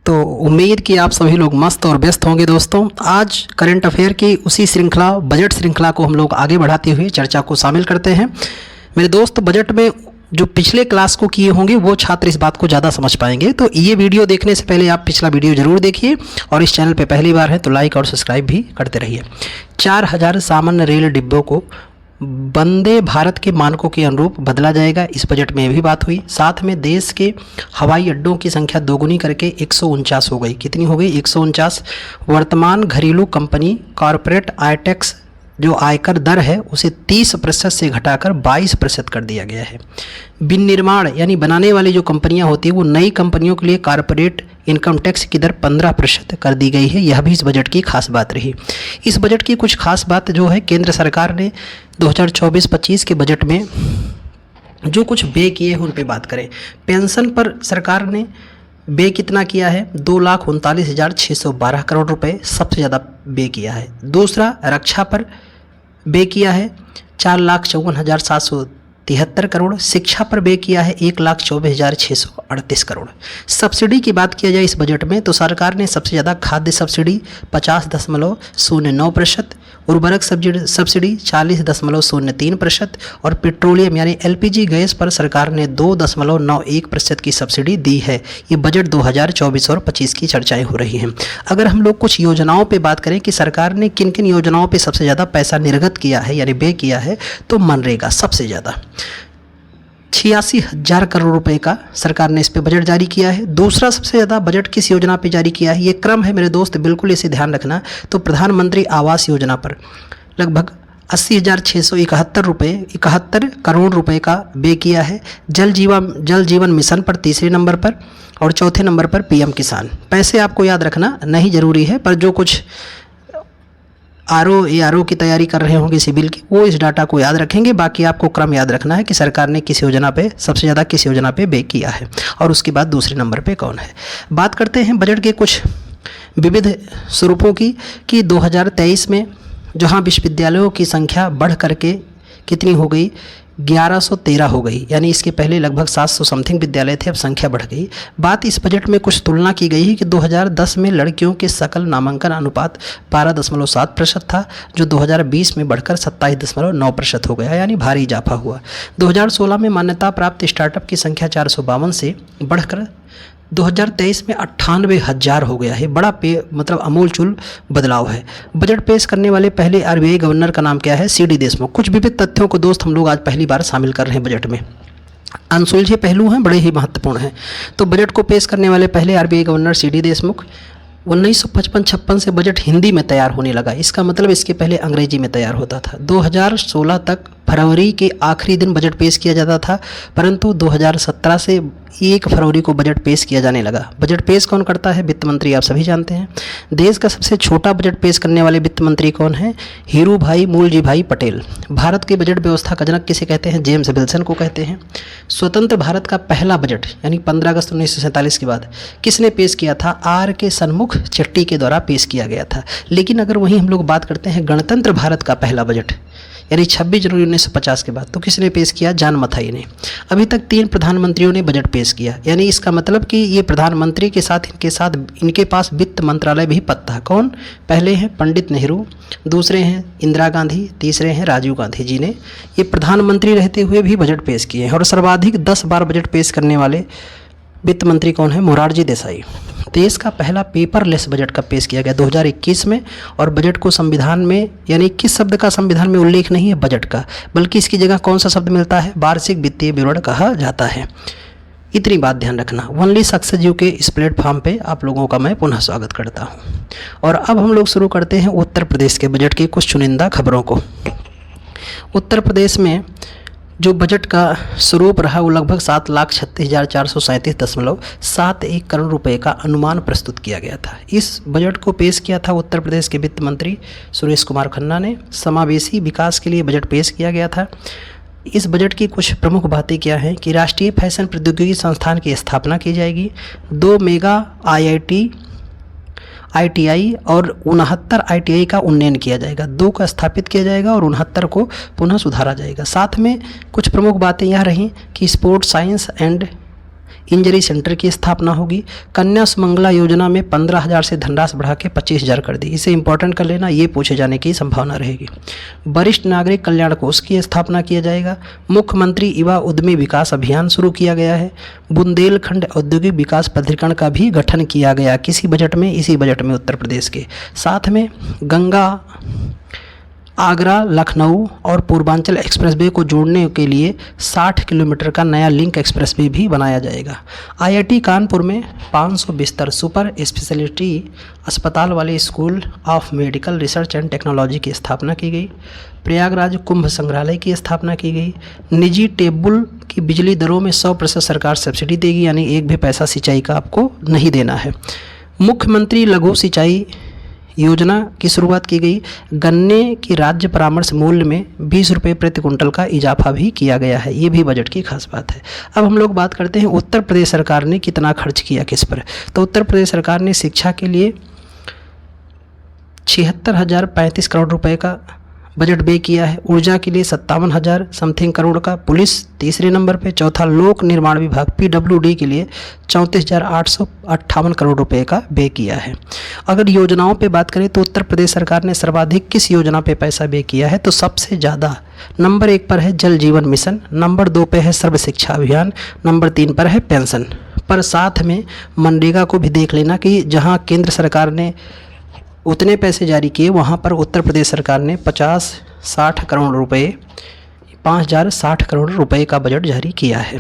तो उम्मीद कि आप सभी लोग मस्त और व्यस्त होंगे दोस्तों। आज करंट अफेयर की उसी श्रृंखला बजट श्रृंखला को हम लोग आगे बढ़ाते हुए चर्चा को शामिल करते हैं। मेरे दोस्त, बजट में जो पिछले क्लास को किए होंगे वो छात्र इस बात को ज़्यादा समझ पाएंगे। तो ये वीडियो देखने से पहले आप पिछला वीडियो ज़रूर देखिए और इस चैनल पे पहली बार है तो लाइक और सब्सक्राइब भी करते रहिए। 4000 सामान्य रेल डिब्बों को वंदे भारत के मानकों के अनुरूप बदला जाएगा, इस बजट में भी बात हुई। साथ में देश के हवाई अड्डों की संख्या दोगुनी करके 149 हो गई। कितनी हो गई? 149। वर्तमान घरेलू कंपनी कॉरपोरेट आयटैक्स जो आयकर दर है उसे 30% से घटाकर 22% कर दिया गया है। विनिर्माण यानी बनाने वाली जो कंपनियां होती है वो नई कंपनियों के लिए कॉरपोरेट इनकम टैक्स की दर 15% कर दी गई है। यह भी इस बजट की खास बात रही। इस बजट की कुछ खास बात जो है, केंद्र सरकार ने 2024-25 के बजट में जो कुछ व्यय किए हैं उन पे बात करें। पेंशन पर सरकार ने व्यय कितना किया है? 2,39,612 करोड़ रुपए सबसे ज़्यादा व्यय किया है। दूसरा, रक्षा पर व्यय किया है 4,54,773 करोड़। शिक्षा पर व्यय किया है 1,24,638 करोड़। सब्सिडी की बात किया जाए इस बजट में तो सरकार ने सबसे ज़्यादा खाद्य सब्सिडी 50.09%, उर्वरक सब्सिडी 40.03% और पेट्रोलियम यानी एलपीजी गैस पर सरकार ने 2.91% की सब्सिडी दी है। ये बजट 2024 और 25 की चर्चाएं हो रही हैं। अगर हम लोग कुछ योजनाओं पे बात करें कि सरकार ने किन किन योजनाओं पे सबसे ज़्यादा पैसा निर्गत किया है यानी व्यय किया है, तो मनरेगा सबसे ज़्यादा 86,000 करोड़ रुपए का सरकार ने इस पे बजट जारी किया है। दूसरा सबसे ज़्यादा बजट किस योजना पे जारी किया है? ये क्रम है मेरे दोस्त, बिल्कुल इसे ध्यान रखना। तो प्रधानमंत्री आवास योजना पर लगभग 80,671 करोड़ रुपए का व्यय किया है। जल जीवन मिशन पर तीसरे नंबर पर और चौथे नंबर पर पीएम किसान। पैसे आपको याद रखना नहीं ज़रूरी है, पर जो कुछ आरओ की तैयारी कर रहे होंगे सिविल की, वो इस डाटा को याद रखेंगे। बाकी आपको क्रम याद रखना है कि सरकार ने किस योजना पे सबसे ज़्यादा किस योजना पे व्यय किया है और उसके बाद दूसरे नंबर पे कौन है। बात करते हैं बजट के कुछ विविध स्वरूपों की कि 2023 में जहां विश्वविद्यालयों की संख्या बढ़ करके कितनी हो गई? 1113 हो गई। यानी इसके पहले लगभग 700 समथिंग विद्यालय थे, अब संख्या बढ़ गई। बात इस बजट में कुछ तुलना की गई है कि 2010 में लड़कियों के सकल नामांकन अनुपात 12.7% था, जो 2020 में बढ़कर 27.9% हो गया, यानी भारी इजाफा हुआ। 2016 में मान्यता प्राप्त स्टार्टअप की संख्या 452 से बढ़कर 2023 में 98,000 हो गया है। बड़ा मतलब अमूलचूल बदलाव है। बजट पेश करने वाले पहले आरबीआई गवर्नर का नाम क्या है? सीडी देशमुख। कुछ विविध तथ्यों को दोस्त हम लोग आज पहली बार शामिल कर रहे हैं बजट में। अनसुलझे पहलू हैं, बड़े ही महत्वपूर्ण हैं। तो बजट को पेश करने वाले पहले आरबीआई गवर्नर सीडी देशमुख। 1955-56 से बजट हिंदी में तैयार होने लगा। इसका मतलब इसके पहले अंग्रेजी में तैयार होता था। 2016 तक फरवरी के आखिरी दिन बजट पेश किया जाता था, परंतु 2017 से 1 फरवरी को बजट पेश किया जाने लगा। बजट पेश कौन करता है? वित्त मंत्री, आप सभी जानते हैं। देश का सबसे छोटा बजट पेश करने वाले वित्त मंत्री कौन है? हीरू भाई मूलजी भाई पटेल। भारत के बजट व्यवस्था का जनक किसे कहते हैं? जेम्स विल्सन को कहते हैं। स्वतंत्र भारत का पहला बजट यानी 15 अगस्त 1947 के बाद किसने पेश किया था? आर के सन्मुख चट्टी के द्वारा पेश किया गया था। लेकिन अगर वहीं हम लोग बात करते हैं गणतंत्र भारत का पहला बजट यानी 26 जनवरी 1950 के बाद, तो किसने पेश किया? जॉन मथाई ने। अभी तक 3 प्रधानमंत्रियों ने बजट पेश किया, यानी इसका मतलब कि ये प्रधानमंत्री के साथ इनके पास वित्त मंत्रालय भी पत्ता है। कौन? पहले हैं पंडित नेहरू, दूसरे हैं इंदिरा गांधी, तीसरे हैं राजीव गांधी जी ने ये प्रधानमंत्री रहते हुए भी बजट पेश किए हैं। और सर्वाधिक 10 बार बजट पेश करने वाले वित्त मंत्री कौन है? मोरारजी देसाई। देश का पहला पेपरलेस बजट कब पेश किया गया? 2021 में। और बजट को संविधान में यानी 21 शब्द का संविधान में उल्लेख नहीं है बजट का, बल्कि इसकी जगह कौन सा शब्द मिलता है? वार्षिक वित्तीय विवरण कहा जाता है। इतनी बात ध्यान रखना। ओनली सक्सेस के इस प्लेटफॉर्म पे आप लोगों का मैं पुनः स्वागत करता हूँ। और अब हम लोग शुरू करते हैं उत्तर प्रदेश के बजट की कुछ चुनिंदा खबरों को। उत्तर प्रदेश में जो बजट का स्वरूप रहा वो लगभग 7,36,437.71 करोड़ रुपए का अनुमान प्रस्तुत किया गया था। इस बजट को पेश किया था उत्तर प्रदेश के वित्त मंत्री सुरेश कुमार खन्ना ने। समावेशी विकास के लिए बजट पेश किया गया था। इस बजट की कुछ प्रमुख बातें क्या हैं कि राष्ट्रीय फैशन प्रौद्योगिकी संस्थान की स्थापना की जाएगी। 2 मेगा IIT और 69 ITI का उन्नयन किया जाएगा। 2 का स्थापित किया जाएगा और 69 को पुनः सुधारा जाएगा। साथ में कुछ प्रमुख बातें यह रहीं कि sports science and injury centre की स्थापना होगी। कन्या सुमंगला योजना में 15,000 से धनराशि बढ़ा के 25,000 कर दी। इसे इंपॉर्टेंट कर लेना, ये पूछे जाने की संभावना रहेगी। वरिष्ठ नागरिक कल्याण कोष की स्थापना किया जाएगा। मुख्यमंत्री युवा उद्यमी विकास अभियान शुरू किया गया है। बुंदेलखंड औद्योगिक विकास प्राधिकरण का भी गठन किया गया किसी बजट में, इसी बजट में उत्तर प्रदेश के। साथ में गंगा, आगरा, लखनऊ और पूर्वांचल एक्सप्रेसवे को जोड़ने के लिए 60 किलोमीटर का नया लिंक एक्सप्रेसवे भी बनाया जाएगा। आईआईटी कानपुर में 500 बिस्तर सुपर स्पेशलिटी अस्पताल वाले school of medical research and technology की स्थापना की गई। प्रयागराज कुंभ संग्रहालय की स्थापना की गई। निजी टेबल की बिजली दरों में 100% सरकार सब्सिडी देगी, यानी एक भी पैसा सिंचाई का आपको नहीं देना है। मुख्यमंत्री लघु सिंचाई योजना की शुरुआत की गई। गन्ने की राज्य परामर्श मूल्य में 20 रुपये प्रति कुंटल का इजाफा भी किया गया है। ये भी बजट की खास बात है। अब हम लोग बात करते हैं उत्तर प्रदेश सरकार ने कितना खर्च किया किस पर। तो उत्तर प्रदेश सरकार ने शिक्षा के लिए 76,035 करोड़ रुपए का बजट व्यय किया है। ऊर्जा के लिए 57,000 समथिंग करोड़ का। पुलिस तीसरे नंबर पे। चौथा लोक निर्माण विभाग PWD के लिए 34,858 करोड़ रुपए का व्यय किया है। अगर योजनाओं पे बात करें तो उत्तर प्रदेश सरकार ने सर्वाधिक किस योजना पे पैसा व्यय किया है, तो सबसे ज़्यादा नंबर 1 पर है जल जीवन मिशन, नंबर 2 पे है सर्व शिक्षा अभियान, नंबर 3 पर है पेंशन। पर साथ में मनरेगा को भी देख लेना कि जहाँ केंद्र सरकार ने उतने पैसे जारी किए, वहाँ पर उत्तर प्रदेश सरकार ने 50-60 करोड़ रुपए 5,060 करोड़ रुपए का बजट जारी किया है।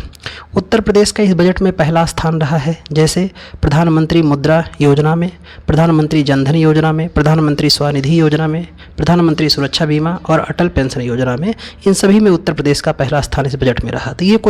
उत्तर प्रदेश का इस बजट में पहला स्थान रहा है, जैसे प्रधानमंत्री मुद्रा योजना में, प्रधानमंत्री जनधन योजना में, प्रधानमंत्री स्वनिधि योजना में, प्रधानमंत्री सुरक्षा बीमा और अटल पेंशन योजना में। इन सभी में उत्तर प्रदेश का पहला स्थान इस बजट में रहा। तो ये कुछ